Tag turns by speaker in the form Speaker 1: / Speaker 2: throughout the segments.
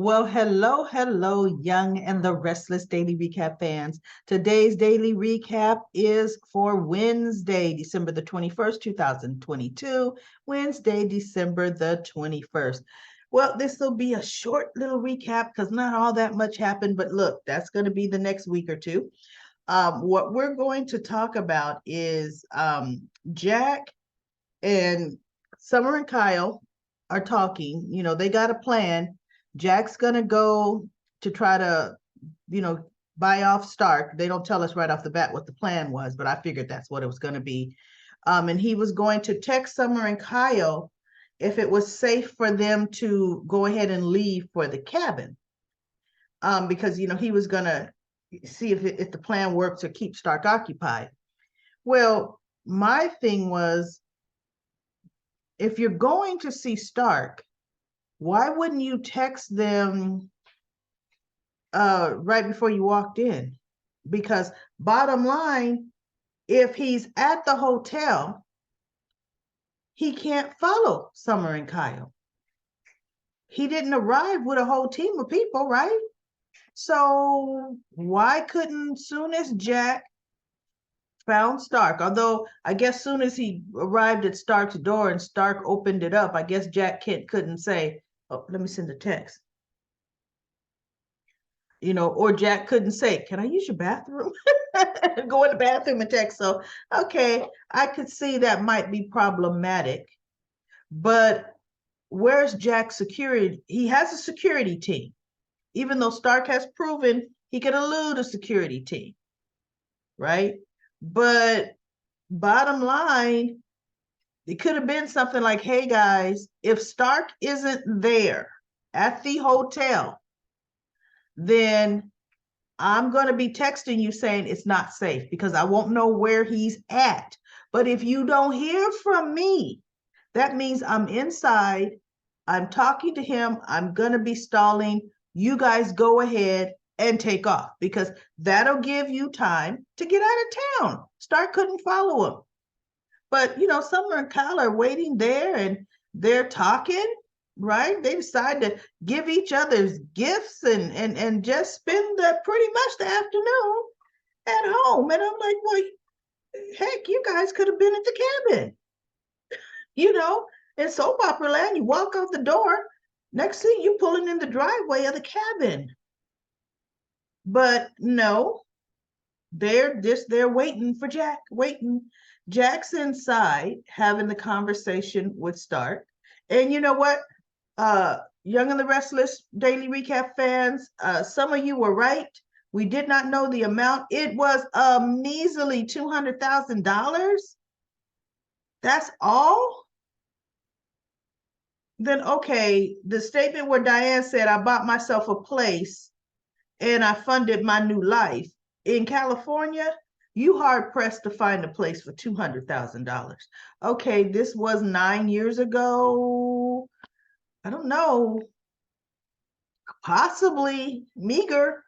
Speaker 1: Well, hello, Young and the Restless Daily Recap fans. Today's daily recap is for Wednesday, December the 21st, 2022. Wednesday, December the 21st. Well, this will be a short little recap because not all that much happened, but look, that's going to be the next week or two. What we're going to talk about is Jack and Summer and Kyle are talking. They got a plan. Jack's gonna go to try to, buy off Stark. They don't tell us right off the bat what the plan was, but I figured that's what it was gonna be. And he was going to text Summer and Kyle if it was safe for them to go ahead and leave for the cabin. Because he was gonna see if the plan worked to keep Stark occupied. Well, my thing was, if you're going to see Stark, why wouldn't you text them right before you walked in? Because bottom line, if he's at the hotel, he can't follow Summer and Kyle. He didn't arrive with a whole team of people, right? So why couldn't, soon as Jack found Stark, although I guess soon as he arrived at Stark's door and Stark opened it up, I guess Jack couldn't say, oh, let me send a text. Or Jack couldn't say, can I use your bathroom? Go in the bathroom and text. So, okay, I could see that might be problematic. But where's Jack's security? He has a security team, even though Stark has proven he can elude a security team, right? But bottom line, it could have been something like, hey guys, if Stark isn't there at the hotel, then I'm going to be texting you saying it's not safe because I won't know where he's at. But if you don't hear from me, that means I'm inside, I'm talking to him, I'm going to be stalling. You guys go ahead and take off because that'll give you time to get out of town. Stark couldn't follow him. But, Summer and Kyle are waiting there and they're talking, right? They decide to give each other's gifts and just spend pretty much the afternoon at home. And I'm like, well, heck, you guys could have been at the cabin. In soap opera land, you walk out the door, next thing you pulling in the driveway of the cabin. But no, they're waiting for Jack, waiting. Jack's inside having the conversation with Stark. And you know what? Young and the Restless Daily Recap fans, some of you were right. We did not know the amount. It was a measly $200,000. That's all? Then okay, the statement where Diane said, I bought myself a place and I funded my new life. In California, you hard pressed to find a place for $200,000. Okay, this was 9 years ago. I don't know. Possibly meager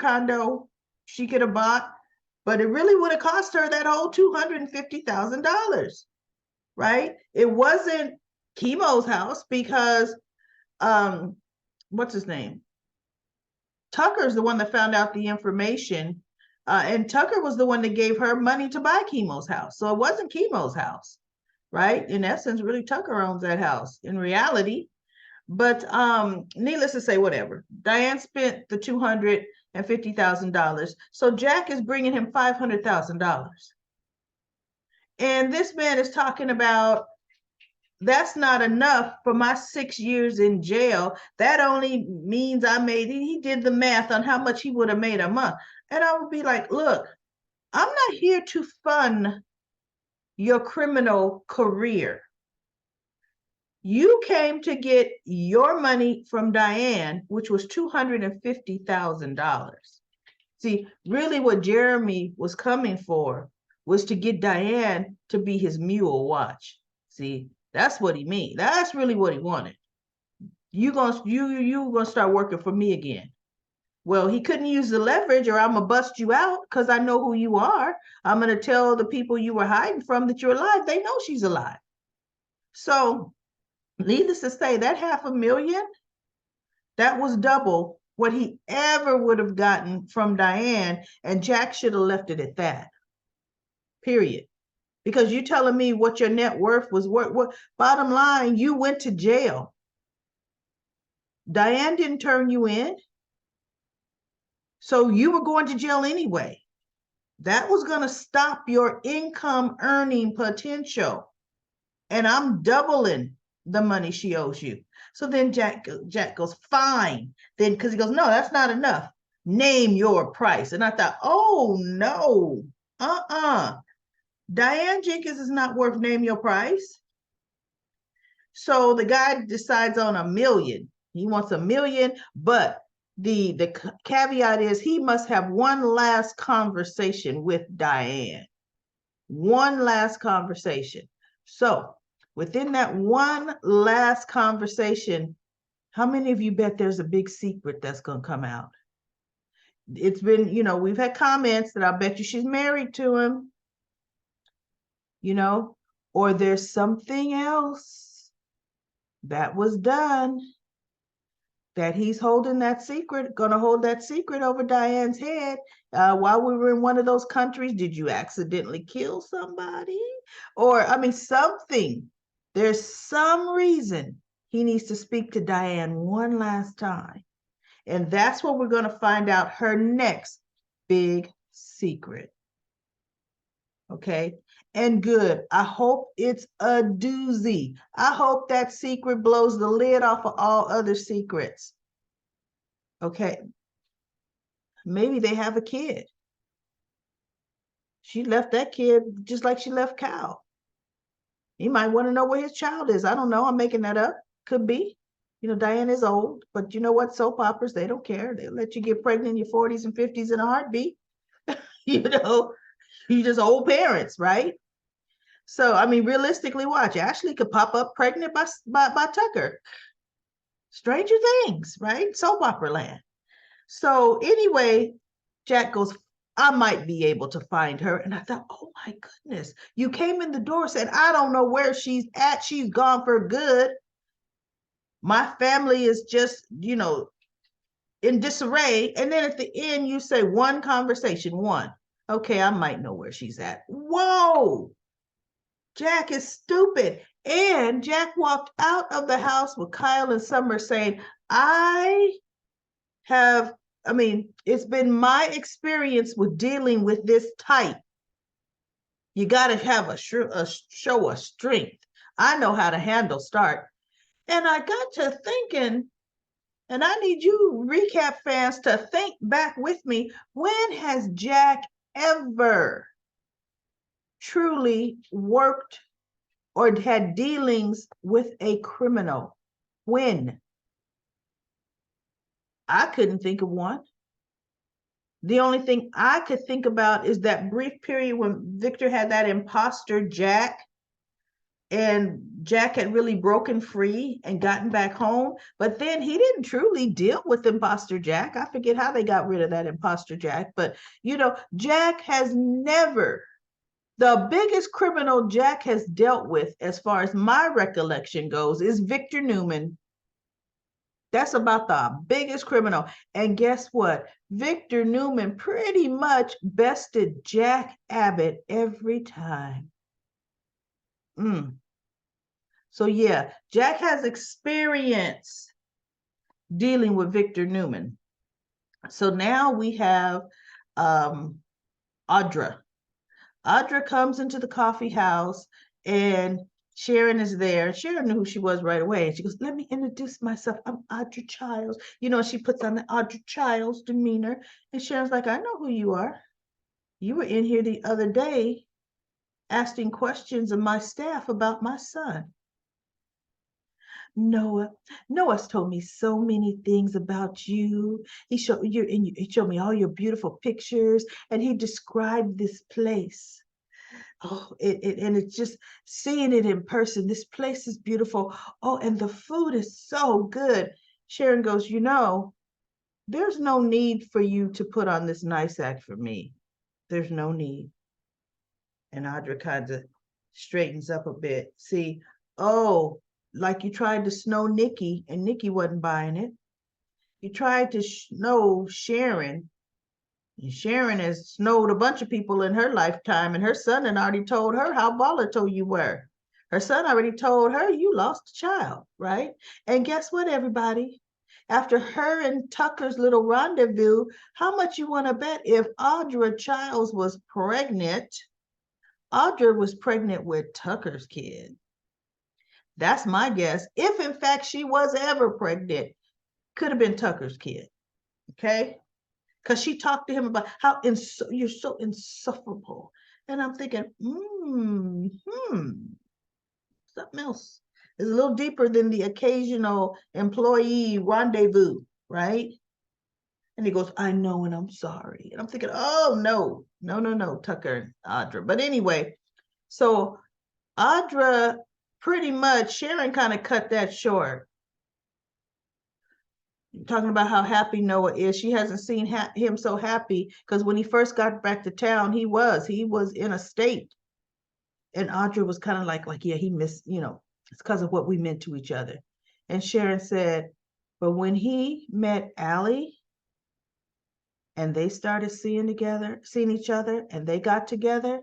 Speaker 1: condo she could have bought, but it really would have cost her that whole $250,000, right? It wasn't Chemo's house because what's his name? Tucker's the one that found out the information, and Tucker was the one that gave her money to buy Chemo's house. So it wasn't Chemo's house, right? In essence, really Tucker owns that house in reality. But needless to say, whatever. Diane spent the $250,000. So Jack is bringing him $500,000. And this man is talking about, that's not enough for my 6 years in jail. That only means he did the math on how much he would have made a month. And I would be like, look, I'm not here to fund your criminal career. You came to get your money from Diane, which was $250,000. See, really what Jeremy was coming for was to get Diane to be his mule watch. See, that's what he means. That's really what he wanted. You gonna start working for me again. Well, he couldn't use the leverage or I'm gonna bust you out because I know who you are. I'm gonna tell the people you were hiding from that you're alive. They know she's alive. So needless to say, that $500,000, That was double what he ever would have gotten from Diane, and Jack should have left it at that. Period. Because you telling me what your net worth was, what bottom line, you went to jail. Diane didn't turn you in. So you were going to jail anyway. That was going to stop your income earning potential. And I'm doubling the money she owes you. So then Jack goes, fine. Then, because he goes, no, that's not enough. Name your price. And I thought, oh, no. Diane Jenkins is not worth name your price. So the guy decides on $1 million. He wants $1 million, but the caveat is he must have one last conversation with Diane. One last conversation. So within that one last conversation, how many of you bet there's a big secret that's going to come out? It's been, we've had comments that I bet you she's married to him, or there's something else that was done that he's holding that secret, going to hold that secret over Diane's head. While we were in one of those countries, did you accidentally kill somebody? Or, something. There's some reason he needs to speak to Diane one last time. And that's what we're going to find out, her next big secret. Okay? And good. I hope it's a doozy. I hope that secret blows the lid off of all other secrets. Okay. Maybe they have a kid. She left that kid just like she left Cal. You might want to know where his child is. I don't know. I'm making that up. Could be. Diane is old, but you know what? Soap operas, they don't care. They'll let you get pregnant in your 40s and 50s in a heartbeat. You just old parents, right? So, realistically, watch. Ashley could pop up pregnant by Tucker. Stranger Things, right? Soap opera land. So anyway, Jack goes, I might be able to find her. And I thought, oh my goodness. You came in the door, said, I don't know where she's at. She's gone for good. My family is just, in disarray. And then at the end, you say one conversation, one. Okay, I might know where she's at. Whoa. Jack is stupid. And Jack walked out of the house with Kyle and Summer saying, it's been my experience with dealing with this type. You got to have a show of strength. I know how to handle start. And I got to thinking, and I need you recap fans to think back with me, when has Jack ever truly worked or had dealings with a criminal? When? I couldn't think of one. The only thing I could think about is that brief period when Victor had that imposter Jack, and Jack had really broken free and gotten back home. But then he didn't truly deal with imposter Jack. I forget how they got rid of that imposter Jack. But, Jack has never, the biggest criminal Jack has dealt with, as far as my recollection goes, is Victor Newman. That's about the biggest criminal. And guess what? Victor Newman pretty much bested Jack Abbott every time. So yeah, Jack has experience dealing with Victor Newman. So now we have Audra. Audra comes into the coffee house and Sharon is there. Sharon knew who she was right away. And she goes, let me introduce myself. I'm Audra Childs. She puts on the Audra Childs demeanor. And Sharon's like, I know who you are. You were in here the other day asking questions of my staff about my son. Noah's told me so many things about you. He showed me all your beautiful pictures, and he described this place. Oh, and it's just seeing it in person. This place is beautiful. Oh, and the food is so good. Sharon goes, there's no need for you to put on this nice act for me. There's no need. And Audra kind of straightens up a bit. See, like you tried to snow Nikki and Nikki wasn't buying it. he tried to know Sharon. And Sharon has snowed a bunch of people in her lifetime, and her son had already told her how volatile you were. Her son already told her you lost a child, right? And guess what, everybody? After her and Tucker's little rendezvous, how much you want to bet if Audra Childs was pregnant? Audra was pregnant with Tucker's kid. That's my guess. If in fact she was ever pregnant, could have been Tucker's kid. Okay. Because she talked to him about how you're so insufferable. And I'm thinking, something else is a little deeper than the occasional employee rendezvous, right? And he goes, I know, and I'm sorry. And I'm thinking, oh, no, Tucker and Audra. But anyway, so Audra, pretty much, Sharon kind of cut that short. Talking about how happy Noah is. She hasn't seen him so happy because when he first got back to town, he was in a state. And Audra was kind of like, yeah, he missed, it's because of what we meant to each other. And Sharon said, but when he met Allie and they started seeing each other, and they got together,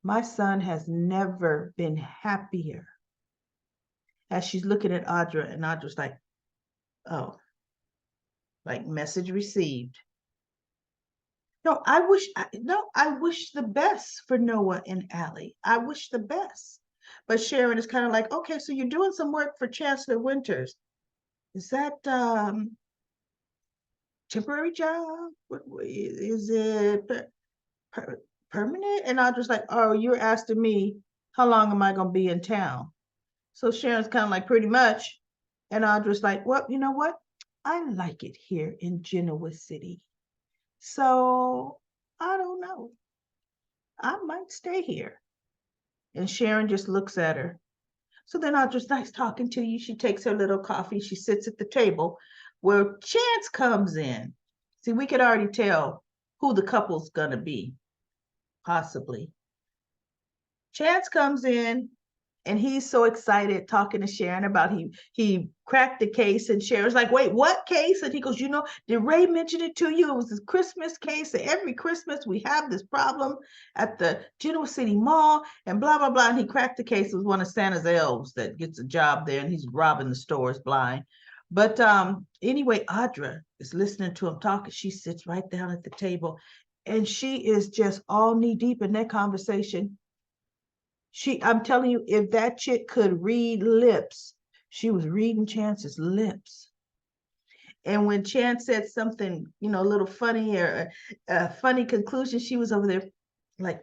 Speaker 1: my son has never been happier. As she's looking at Audra, and Audra's like, oh, like message received. No, I wish the best for Noah and Allie. I wish the best. But Sharon is kind of like, okay, so you're doing some work for Chancellor Winters. Is that temporary job? Is it permanent? And I was like, oh, you're asking me how long am I going to be in town? So Sharon's kind of like, pretty much. And Audra's like, well, you know what? I like it here in Genoa City. So I don't know. I might stay here. And Sharon just looks at her. So then Audra's nice talking to you. She takes her little coffee. She sits at the table where Chance comes in. See, we could already tell who the couple's going to be, possibly. Chance comes in, and he's so excited talking to Sharon about he cracked the case, and Sharon's like, wait, what case? And he goes, did Ray mention it to you? It was this Christmas case, and every Christmas we have this problem at the Genoa City Mall, and blah, blah, blah. And he cracked the case. It was one of Santa's elves that gets a job there, and he's robbing the stores blind. But anyway, Audra is listening to him talking. She sits right down at the table, and she is just all knee deep in that conversation. I'm telling you, if that chick could read lips, she was reading Chance's lips. And when Chance said something, a little funny or a funny conclusion, she was over there like,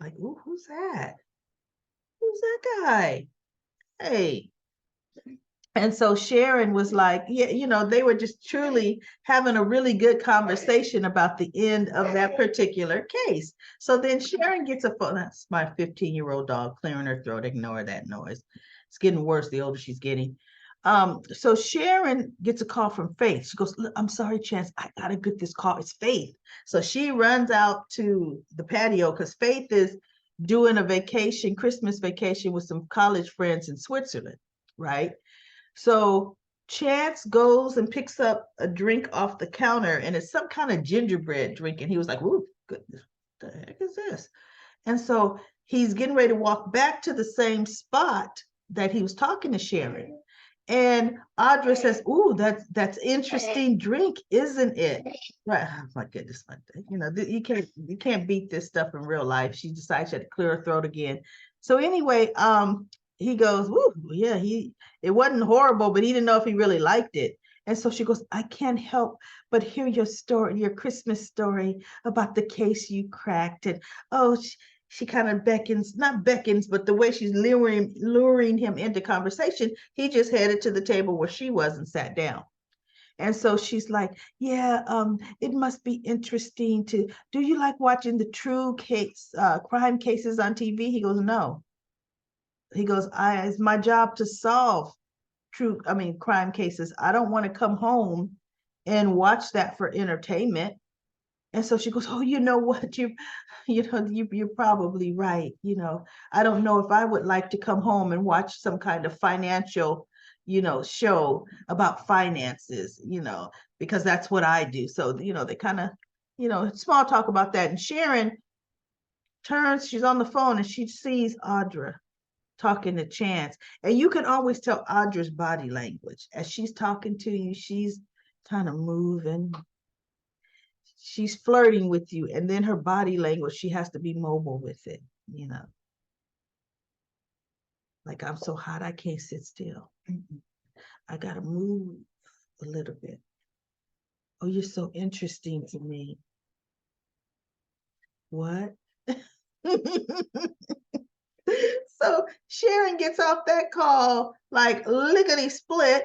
Speaker 1: ooh, who's that? Who's that guy? Hey. And so Sharon was like, yeah, they were just truly having a really good conversation about the end of that particular case. So then Sharon gets a phone. That's my 15-year-old dog clearing her throat. Ignore that noise. It's getting worse the older she's getting. So Sharon gets a call from Faith. She goes, I'm sorry, Chance, I gotta get this call. It's Faith. So she runs out to the patio because Faith is doing a Christmas vacation with some college friends in Switzerland, right? So Chance goes and picks up a drink off the counter, and it's some kind of gingerbread drink. And he was like, ooh, goodness, what the heck is this? And so he's getting ready to walk back to the same spot that he was talking to Sharon. And Audra says, ooh, that's interesting drink, isn't it? Right. Oh my goodness. You can't beat this stuff in real life. She decides she had to clear her throat again. So anyway, he goes, woo, yeah, it wasn't horrible, but he didn't know if he really liked it. And so she goes, I can't help but hear your story, your Christmas story about the case you cracked. And she kind of not beckons, but the way she's luring him into conversation, he just headed to the table where she was and sat down. And so she's like, yeah, it must be interesting do you like watching the true crime cases on TV? He goes, no. He goes, it's my job to solve crime cases. I don't want to come home and watch that for entertainment. And so she goes, oh, you know what? You're probably right. I don't know if I would like to come home and watch some kind of financial, show about finances, because that's what I do. So, they kind of, small talk about that. And Sharon turns, she's on the phone and she sees Audra talking to Chance. And you can always tell Audra's body language. As she's talking to you, she's kind of moving. She's flirting with you. And then her body language, she has to be mobile with it, Like, I'm so hot, I can't sit still. I got to move a little bit. Oh, you're so interesting to me. What? So Sharon gets off that call like lickety split.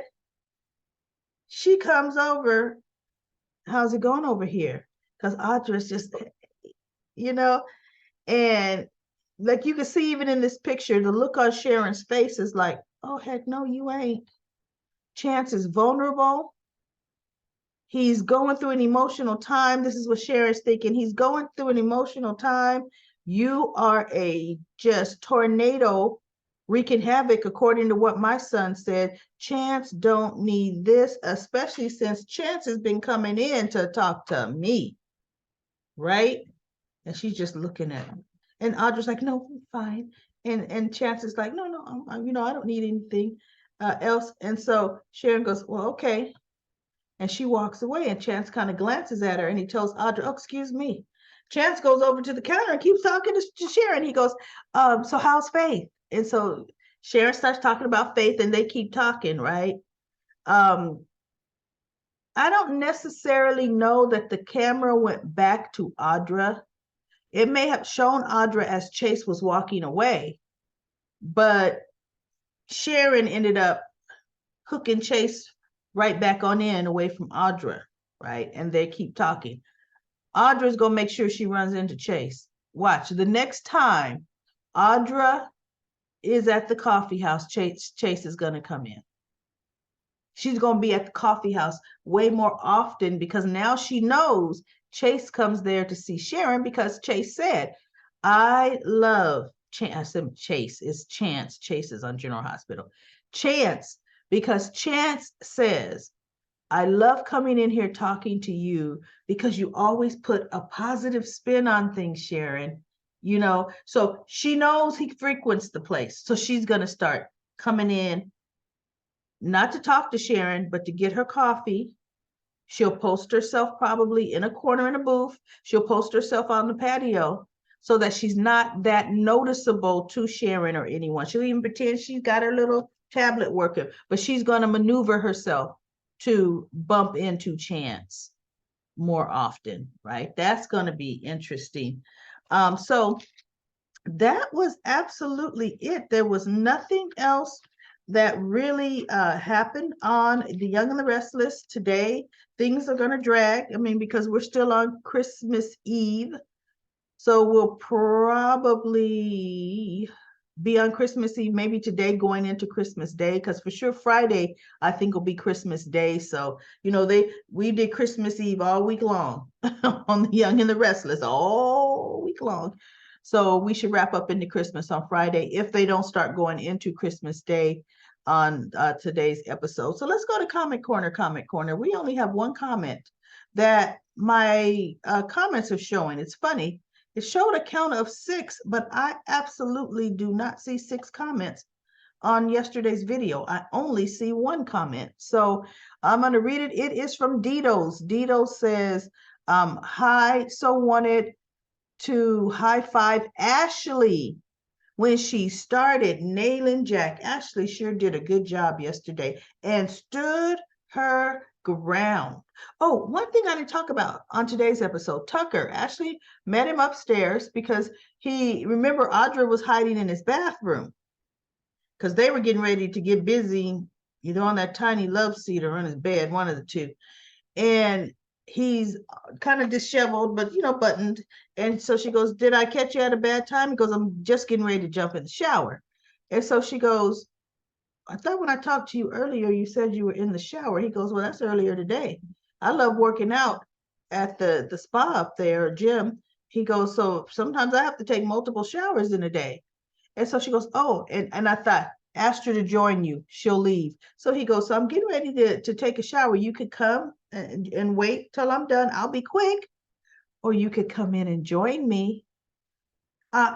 Speaker 1: She comes over. How's it going over here? Because Audra's just, and like you can see even in this picture, the look on Sharon's face is like, oh, heck no, you ain't. Chance is vulnerable. He's going through an emotional time. This is what Sharon's thinking. He's going through an emotional time. You are a just tornado wreaking havoc, according to what my son said. Chance don't need this, especially since Chance has been coming in to talk to me, right? And she's just looking at him. And Audra's like, no, I'm fine. And Chance is like, no, I don't need anything else. And so Sharon goes, well, okay. And she walks away, and Chance kind of glances at her, and he tells Audra, oh, excuse me. Chance goes over to the counter and keeps talking to Sharon. He goes, so how's Faith? And so Sharon starts talking about Faith, and they keep talking, right? I don't necessarily know that the camera went back to Audra. It may have shown Audra as Chase was walking away, but Sharon ended up hooking Chase right back on in away from Audra, right? And they keep talking. Audra's gonna make sure she runs into Chase. Watch, the next time Audra is at the coffee house, Chase is gonna come in. She's gonna be at the coffee house way more often because now she knows Chase comes there to see Sharon because Chase said, I love Chance. I said Chase is Chance. Chase is on General Hospital. Chance, because Chance says, I love coming in here talking to you because you always put a positive spin on things, Sharon. So she knows he frequents the place. So she's going to start coming in, not to talk to Sharon, but to get her coffee. She'll post herself probably in a corner in a booth. She'll post herself on the patio so that she's not that noticeable to Sharon or anyone. She'll even pretend she's got her little tablet working, but she's going to maneuver herself to bump into Chance more often, right? That's going to be interesting. So that was absolutely it. There was nothing else that really happened on The Young and the Restless today. Things are going to drag. I mean, because we're still on Christmas Eve. So we'll probably be on Christmas Eve, maybe today going into Christmas Day, because for sure Friday, I think will be Christmas Day. So, we did Christmas Eve all week long on The Young and the Restless, all week long. So we should wrap up into Christmas on Friday if they don't start going into Christmas Day on today's episode. So let's go to Comment Corner. We only have one comment that my comments are showing. It's funny. It showed a count of 6, but I absolutely do not see 6 comments on yesterday's video. I only see 1 comment. So I'm going to read it. It is from Ditos. Ditos says, hi, so wanted to high five Ashley when she started nailing Jack. Ashley sure did a good job yesterday and stood her ground. Oh, one thing I didn't talk about on today's episode, Tucker. Ashley met him upstairs because remember Audra was hiding in his bathroom because they were getting ready to get busy either on that tiny love seat or on his bed, one of the two. And he's kind of disheveled, but buttoned. And so she goes, did I catch you at a bad time? He goes, I'm just getting ready to jump in the shower. And so she goes, I thought when I talked to you earlier, you said you were in the shower. He goes, well, that's earlier today. I love working out at the spa up there, gym. He goes, so sometimes I have to take multiple showers in a day. And so she goes, oh, and I thought, asked her to join you. She'll leave. So he goes, so I'm getting ready to take a shower. You could come and wait till I'm done. I'll be quick. Or you could come in and join me.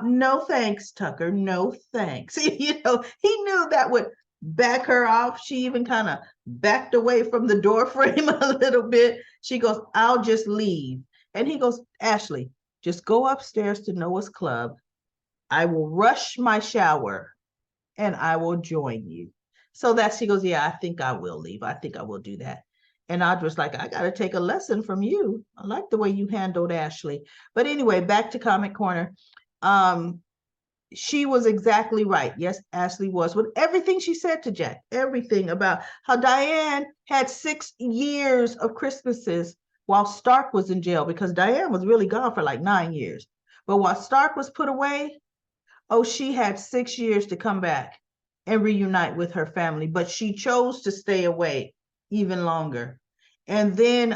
Speaker 1: No thanks, Tucker. No thanks. You know, he knew that would back her off. She even kind of backed away from the door frame a little bit. She goes, I'll just leave. And he goes, Ashley, just go upstairs to Noah's Club. I will rush my shower and I will join you. So that she goes, yeah, I think I will leave. I think I will do that. And Audra's like, I got to take a lesson from you. I like the way you handled Ashley. But anyway, back to Comment Corner. Um, she was exactly right. Yes, Ashley was with everything she said to Jack, everything about how Diane had 6 years of Christmases while Stark was in jail, because Diane was really gone for like 9 years. But while Stark was put away, oh, she had 6 years to come back and reunite with her family, but she chose to stay away even longer. And then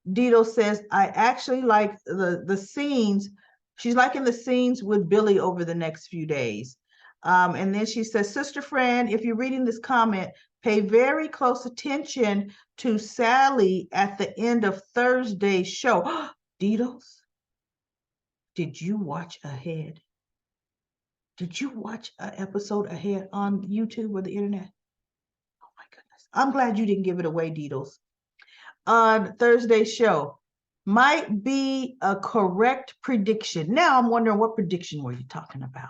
Speaker 1: Dito says, I actually like the scenes. She's liking the scenes with Billy over the next few days. And then she says, Sister Fran, if you're reading this comment, pay very close attention to Sally at the end of Thursday's show. Ditos, did you watch ahead? Did you watch an episode ahead on YouTube or the internet? Oh my goodness. I'm glad you didn't give it away, Deedles. On Thursday's show might be a correct prediction. Now I'm wondering, what prediction were you talking about?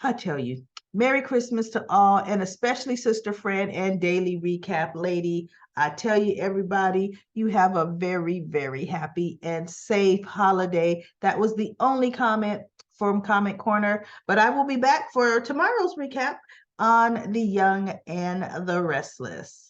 Speaker 1: I tell you, Merry Christmas to all, and especially Sister Fran and Daily Recap Lady. I tell you, everybody, you have a very, very happy and safe holiday. That was the only comment from Comment Corner, but I will be back for tomorrow's recap on The Young and the Restless.